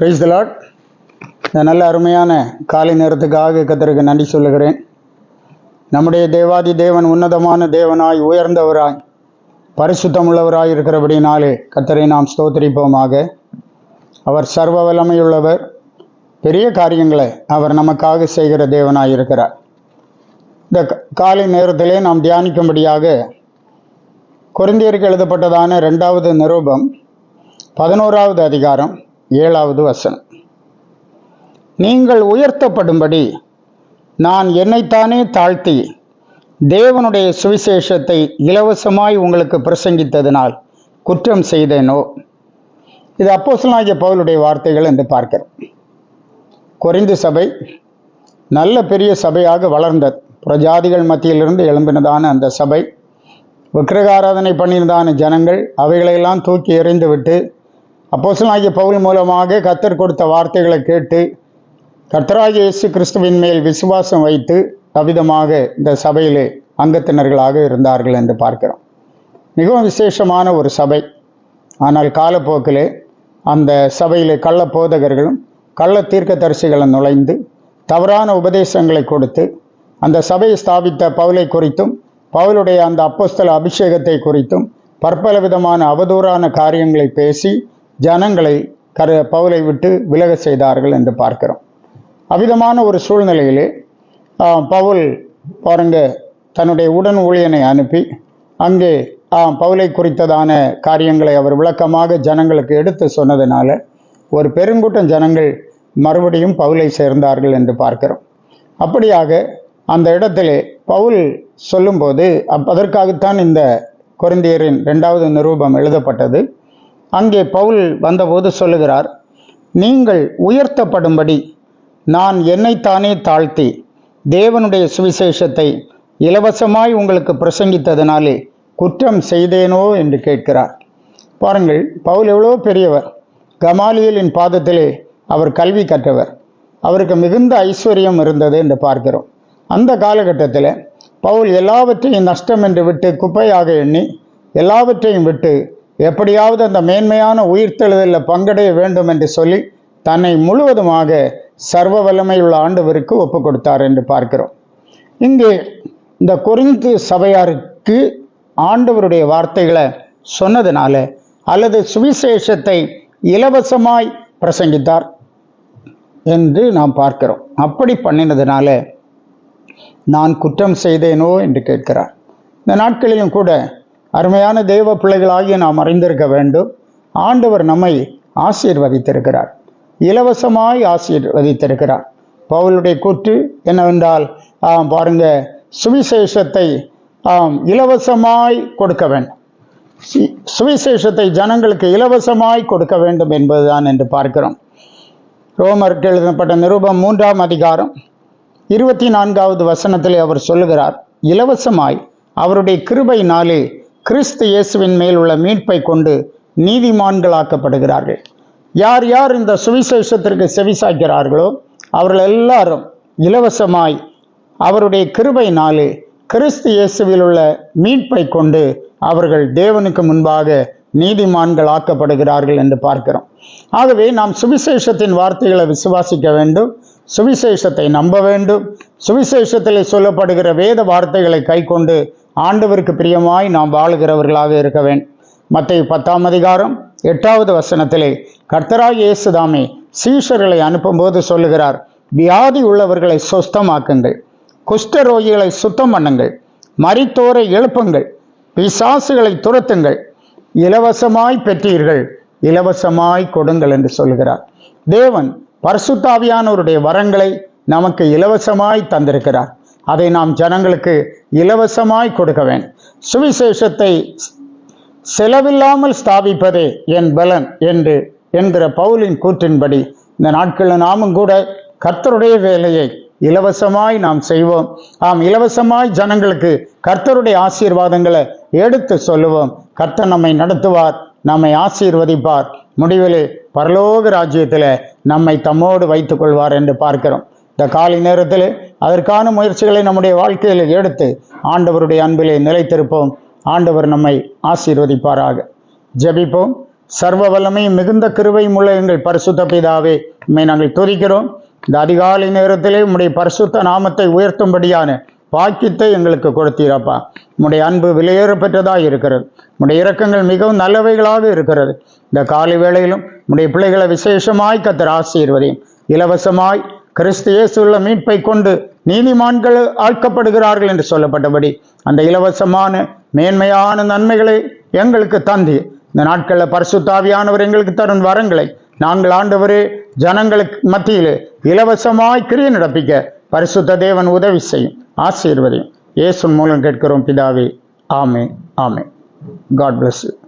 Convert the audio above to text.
Praise the Lord. இந்த நல்ல அருமையான காலை நேரத்துக்காக கர்த்தருக்கு நன்றி சொல்லுகிறேன். நம்முடைய தேவாதி தேவன் உன்னதமான தேவனாய், உயர்ந்தவராய், பரிசுத்தமுள்ளவராய் இருக்கிறபடினாலே கர்த்தரை நாம் ஸ்தோத்திரிப்போமாக. அவர் சர்வ வல்லமையுள்ளவர். பெரிய காரியங்களை அவர் நமக்காக செய்கிற தேவனாய் இருக்கிறார். இந்த காலை நேரத்திலே நாம் தியானிக்கும்படியாக கொரிந்தியருக்கு எழுதப்பட்டதான 2வது நிருபம் 11வது அதிகாரம் 7வது வசனம். நீங்கள் உயர்த்தப்படும்படி நான் என்னைத்தானே தாழ்த்தி தேவனுடைய சுவிசேஷத்தை இலவசமாய் உங்களுக்கு பிரசங்கித்ததினால் குற்றம் செய்தேனோ? இது அப்போஸ்தலனாகிய பவுலுடைய வார்த்தைகள் என்று பார்க்கிறோம். கொரிந்து சபை நல்ல பெரிய சபையாக வளர்ந்தது. புறஜாதிகள் மத்தியிலிருந்து எழும்பினதான அந்த சபை, விக்கிரகாராதனை பண்ணினதான ஜனங்கள் அவைகளையெல்லாம் தூக்கி எறிந்து விட்டு அப்போஸ்தலனாகிய பவுல் மூலமாக கர்த்தர் கொடுத்த வார்த்தைகளை கேட்டு கர்த்தராகிய இயேசு கிறிஸ்துவின் மேல் விசுவாசம் வைத்து அவ்விதமாக இந்த சபையிலே அங்கத்தினர்களாக இருந்தார்கள் என்று பார்க்கிறோம். மிகவும் விசேஷமான ஒரு சபை. ஆனால் காலப்போக்கிலே அந்த சபையிலே கள்ள போதகர்களும் கள்ள தீர்க்கதரிசிகளும் நுழைந்து தவறான உபதேசங்களை கொடுத்து அந்த சபையை ஸ்தாபித்த பவுலை குறித்தும் பவுலுடைய அந்த அப்போஸ்தல அபிஷேகத்தை குறித்தும் பற்பல விதமான அவதூறான காரியங்களை பேசி ஜனங்களை பவுலை விட்டு விலக செய்தார்கள் என்று பார்க்கிறோம். அவ்விதமான ஒரு சூழ்நிலையிலே பவுல் பாருங்க தன்னுடைய உடன் ஊழியனை அனுப்பி அங்கே பவுலை குறித்ததான காரியங்களை அவர் விளக்கமாக ஜனங்களுக்கு எடுத்து சொன்னதுனால ஒரு பெருங்கூட்டம் ஜனங்கள் மறுபடியும் பவுலை சேர்ந்தார்கள் என்று பார்க்கிறோம். அப்படியாக அந்த இடத்திலே பவுல் சொல்லும்போது அதற்காகத்தான் இந்த கொரிந்தியரின் 2வது நிருபம் எழுதப்பட்டது. அங்கே பவுல் வந்தபோது சொல்லுகிறார், நீங்கள் உயர்த்தப்படும்படி நான் என்னைத்தானே தாழ்த்தி தேவனுடைய சுவிசேஷத்தை இலவசமாய் உங்களுக்கு பிரசங்கித்ததினாலே குற்றம் செய்தேனோ என்று கேட்கிறார். பாருங்கள், பவுல் எவ்வளோ பெரியவர். கமாலியலின் பாதத்திலே அவர் கல்வி கற்றவர். அவருக்கு மிகுந்த ஐஸ்வர்யம் இருந்தது என்று பார்க்கிறோம். அந்த காலகட்டத்தில் பவுல் எல்லாவற்றையும் நஷ்டம் என்று விட்டு குப்பையாக எண்ணி எல்லாவற்றையும் விட்டு எப்படியாவது அந்த மேன்மையான உயிர்த்தெழுதலில் பங்கடைய வேண்டும் என்று சொல்லி தன்னை முழுவதுமாக சர்வ வல்லமையுள்ள ஆண்டவருக்கு ஒப்பு கொடுத்தார் என்று பார்க்கிறோம். இங்கே இந்த கொரிந்து சபையாருக்கு ஆண்டவருடைய வார்த்தைகளை சொன்னதுனால அல்லது சுவிசேஷத்தை இலவசமாய் பிரசங்கித்தார் என்று நாம் பார்க்கிறோம். அப்படி பண்ணினதுனால நான் குற்றம் செய்தேனோ என்று கேட்கிறார். இந்த நாட்களிலும் கூட அருமையான தேவ பிள்ளைகளாகிய நாம் அறிந்திருக்க வேண்டும், ஆண்டவர் நம்மை ஆசீர்வதித்திருக்கிறார், இலவசமாய் ஆசீர்வதித்திருக்கிறார். பவுலுடைய கூற்று என்னவென்றால், பாருங்க, சுவிசேஷத்தை இலவசமாய் கொடுக்க வேண்டும், சுவிசேஷத்தை ஜனங்களுக்கு இலவசமாய் கொடுக்க வேண்டும் என்பதுதான் என்று பார்க்கிறோம். ரோமருக்கு எழுதப்பட்ட நிருபம் 3ஆம் அதிகாரம் 24வது வசனத்திலே அவர் சொல்லுகிறார், இலவசமாய் அவருடைய கிருபையினாலே கிறிஸ்து இயேசுவின் மேல் உள்ள மீட்பை கொண்டு நீதிமான்களாக்கப்படுகிறார்கள். யார் யார் இந்த சுவிசேஷத்திற்கு செவிசாய்க்கிறார்களோ அவர்கள் எல்லாரும் இலவசமாய் அவருடைய கிருபையினாலே கிறிஸ்து இயேசுவில் உள்ள மீட்பை கொண்டு அவர்கள் தேவனுக்கு முன்பாக நீதிமான்கள் ஆக்கப்படுகிறார்கள் என்று பார்க்கிறோம். ஆகவே நாம் சுவிசேஷத்தின் வார்த்தைகளை விசுவாசிக்க வேண்டும், சுவிசேஷத்தை நம்ப வேண்டும், சுவிசேஷத்தில் சொல்லப்படுகிற வேத வார்த்தைகளை கை கொண்டு ஆண்டவருக்கு பிரியமாய் நாம் வாழுகிறவர்களாக இருக்க வேண்டும். மத்தேயு 10ஆம் அதிகாரம் 8வது வசனத்திலே கர்த்தராகிய இயேசு தாமே சீஷர்களை அனுப்பும்போது சொல்லுகிறார், வியாதி உள்ளவர்களை சுஸ்தமாக்குங்கள், குஷ்டரோகிகளை சுத்தம் பண்ணுங்கள், மரித்தோரை எழுப்புங்கள், பிசாசுகளை துரத்துங்கள், இலவசமாய் பெற்றீர்கள் இலவசமாய் கொடுங்கள் என்று சொல்கிறார். தேவன் பரிசுத்த ஆவியானவருடைய வரங்களை நமக்கு இலவசமாய் தந்திருக்கிறார். அதை நாம் ஜனங்களுக்கு இலவசமாய் கொடுக்க வேண்டும். சுவிசேஷத்தை செலவில்லாமல் ஸ்தாபிப்பதே என் பலன் என்கிற பவுலின் கூற்றின்படி இந்த நாட்களில் நாமும் கூட கர்த்தருடைய வேலையை இலவசமாய் நாம் செய்வோம். இலவசமாய் ஜனங்களுக்கு கர்த்தருடைய ஆசீர்வாதங்களை எடுத்து சொல்லுவோம். கர்த்தர் நம்மை நடத்துவார், நம்மை ஆசீர்வதிப்பார், முடிவிலே பரலோக ராஜ்யத்தில் நம்மை தம்மோடு வைத்துக் கொள்வார் என்று பார்க்கிறோம். இந்த காலை நேரத்தில் அதற்கான முயற்சிகளை நம்முடைய வாழ்க்கையில் எடுத்து ஆண்டவருடைய அன்பிலே நிலைத்திருப்போம். ஆண்டவர் நம்மை ஆசீர்வதிப்பாராக. ஜெபிப்போம். சர்வ வல்லமையும் மிகுந்த கிருபையும் உள்ள எங்கள் பரிசுத்த பிதாவே, உம்மை நாங்கள் துதிக்கிறோம். இந்த அதிகாலை நேரத்திலே உம்முடைய பரிசுத்த நாமத்தை உயர்த்தும்படியான பாக்கியத்தை எங்களுக்கு கொடுத்தீரப்பா. உம்முடைய அன்பு விலையேறப்பெற்றதாக இருக்கிறது. உம்முடைய இரக்கங்கள் மிகவும் நல்லவைகளாக இருக்கிறது. இந்த காலை வேளையிலும் உம்முடைய பிள்ளைகளை விசேஷமாய் கர்த்தர் ஆசீர்வதியும். இலவசமாய் கிறிஸ்து இயேசுவுள்ள மீட்பை கொண்டு நீதிமான்கள் ஆழ்க்கப்படுகிறார்கள் என்று சொல்லப்பட்டபடி அந்த இலவசமான மேன்மையான நன்மைகளை எங்களுக்கு தந்து இந்த நாட்களில் பரிசுத்த ஆவியானவர் எங்களுக்கு தரும் வரங்களை நாங்கள் ஆண்டவரே ஜனங்களுக்கு மத்தியிலே இலவசமாய் கிரியை நடப்பிக்க பரிசுத்த தேவன் உதவி செய்யும். ஆசீர்வதியும். இயேசு மூலம் கேட்கிறோம் பிதாவே. ஆமென். ஆமென். God bless you.